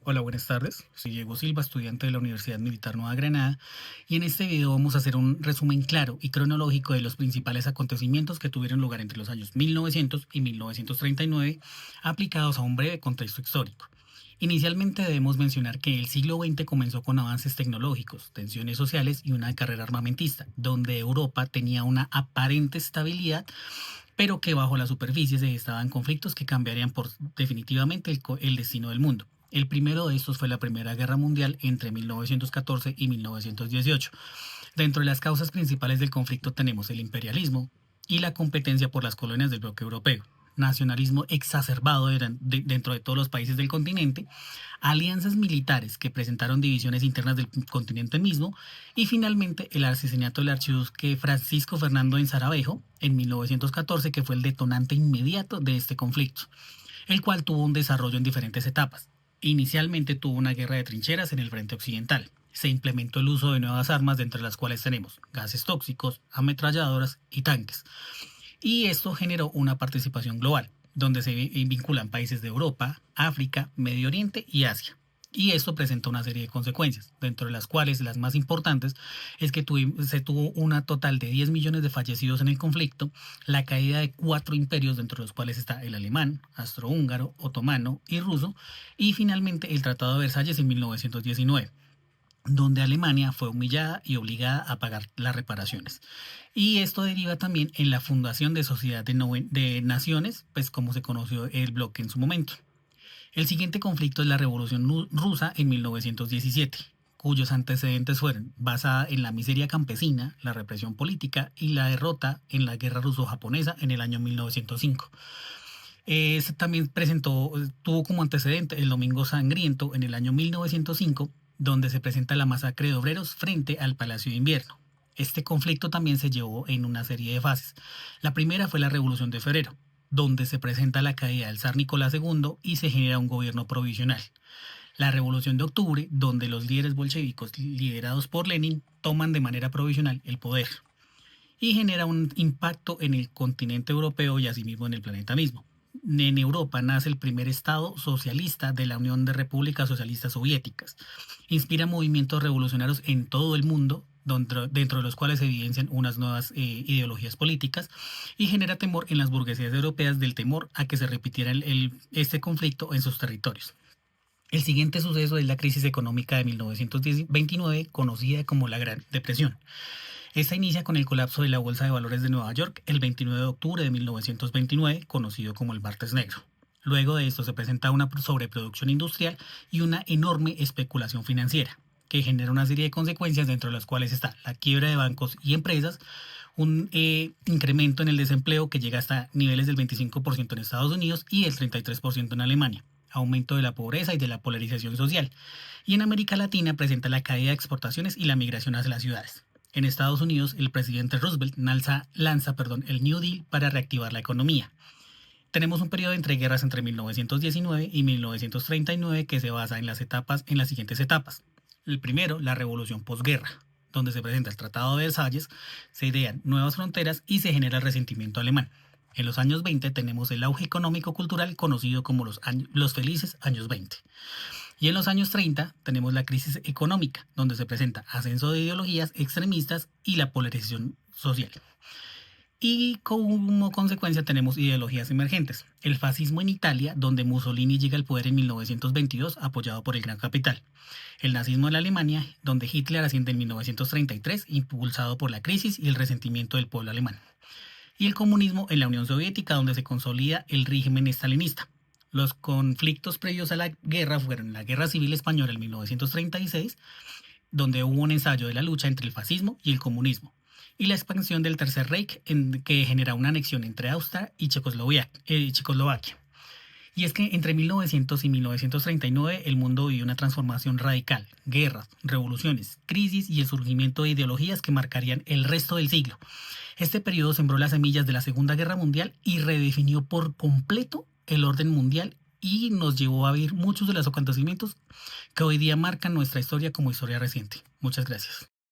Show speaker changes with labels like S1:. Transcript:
S1: Hola, buenas tardes. Soy Diego Silva, estudiante de la Universidad Militar Nueva Granada, y en este video vamos a hacer un resumen claro y cronológico de los principales acontecimientos que tuvieron lugar entre los años 1900 y 1939, aplicados a un breve contexto histórico. Inicialmente debemos mencionar que el siglo XX comenzó con avances tecnológicos, tensiones sociales y una carrera armamentista, donde Europa tenía una aparente estabilidad, pero que bajo la superficie se estaban conflictos que cambiarían definitivamente el destino del mundo. El primero de estos fue la Primera Guerra Mundial entre 1914 y 1918. Dentro de las causas principales del conflicto tenemos el imperialismo y la competencia por las colonias del bloque europeo, nacionalismo exacerbado dentro de todos los países del continente, alianzas militares que presentaron divisiones internas del continente mismo, y finalmente el asesinato del archiduque Francisco Fernando de Sarajevo en 1914, que fue el detonante inmediato de este conflicto, el cual tuvo un desarrollo en diferentes etapas. Inicialmente tuvo una guerra de trincheras en el frente occidental. Se implementó el uso de nuevas armas, entre las cuales tenemos gases tóxicos, ametralladoras y tanques. Y esto generó una participación global, donde se vinculan países de Europa, África, Medio Oriente y Asia. Y esto presenta una serie de consecuencias, dentro de las cuales las más importantes es que se tuvo una total de 10 millones de fallecidos en el conflicto, la caída de 4 imperios, dentro de los cuales está el alemán, austrohúngaro, otomano y ruso, y finalmente el Tratado de Versalles en 1919, donde Alemania fue humillada y obligada a pagar las reparaciones. Y esto deriva también en la fundación de Sociedad de Naciones, pues como se conoció el bloque en su momento. El siguiente conflicto es la Revolución Rusa en 1917, cuyos antecedentes fueron basada en la miseria campesina, la represión política y la derrota en la guerra ruso-japonesa en el año 1905. También tuvo como antecedente el Domingo Sangriento en el año 1905, donde se presenta la masacre de obreros frente al Palacio de Invierno. Este conflicto también se llevó en una serie de fases. La primera fue la Revolución de Febrero, donde se presenta la caída del zar Nicolás II y se genera un gobierno provisional. La Revolución de Octubre, donde los líderes bolchevicos liderados por Lenin toman de manera provisional el poder y genera un impacto en el continente europeo y asimismo en el planeta mismo. En Europa nace el primer Estado socialista de la Unión de Repúblicas Socialistas Soviéticas. Inspira movimientos revolucionarios en todo el mundo, dentro de los cuales se evidencian unas nuevas ideologías políticas, y genera temor en las burguesías europeas, del temor a que se repitiera este conflicto en sus territorios. El siguiente suceso es la crisis económica de 1929, conocida como la Gran Depresión. Esta inicia con el colapso de la Bolsa de Valores de Nueva York el 29 de octubre de 1929, conocido como el Martes Negro. Luego de esto se presenta una sobreproducción industrial y una enorme especulación financiera, que genera una serie de consecuencias, dentro de las cuales está la quiebra de bancos y empresas, un incremento en el desempleo que llega hasta niveles del 25% en Estados Unidos y el 33% en Alemania, aumento de la pobreza y de la polarización social. Y en América Latina presenta la caída de exportaciones y la migración hacia las ciudades. En Estados Unidos, el presidente Roosevelt lanza el New Deal para reactivar la economía. Tenemos un periodo de entreguerras entre 1919 y 1939 que se basa en las siguientes etapas. El primero, la revolución posguerra, donde se presenta el Tratado de Versalles, se idean nuevas fronteras y se genera el resentimiento alemán. En los años 20 tenemos el auge económico-cultural, conocido como los felices años 20. Y en los años 30 tenemos la crisis económica, donde se presenta ascenso de ideologías extremistas y la polarización social. Y como consecuencia tenemos ideologías emergentes. El fascismo en Italia, donde Mussolini llega al poder en 1922 apoyado por el Gran Capital. El nazismo en la Alemania, donde Hitler asciende en 1933 impulsado por la crisis y el resentimiento del pueblo alemán. Y el comunismo en la Unión Soviética, donde se consolida el régimen estalinista. Los conflictos previos a la guerra fueron la Guerra Civil Española en 1936, donde hubo un ensayo de la lucha entre el fascismo y el comunismo, y la expansión del Tercer Reich, que genera una anexión entre Austria y Checoslovaquia. Y es que entre 1900 y 1939 el mundo vivió una transformación radical, guerras, revoluciones, crisis y el surgimiento de ideologías que marcarían el resto del siglo. Este periodo sembró las semillas de la Segunda Guerra Mundial y redefinió por completo el orden mundial, y nos llevó a ver muchos de los acontecimientos que hoy día marcan nuestra historia como historia reciente. Muchas gracias.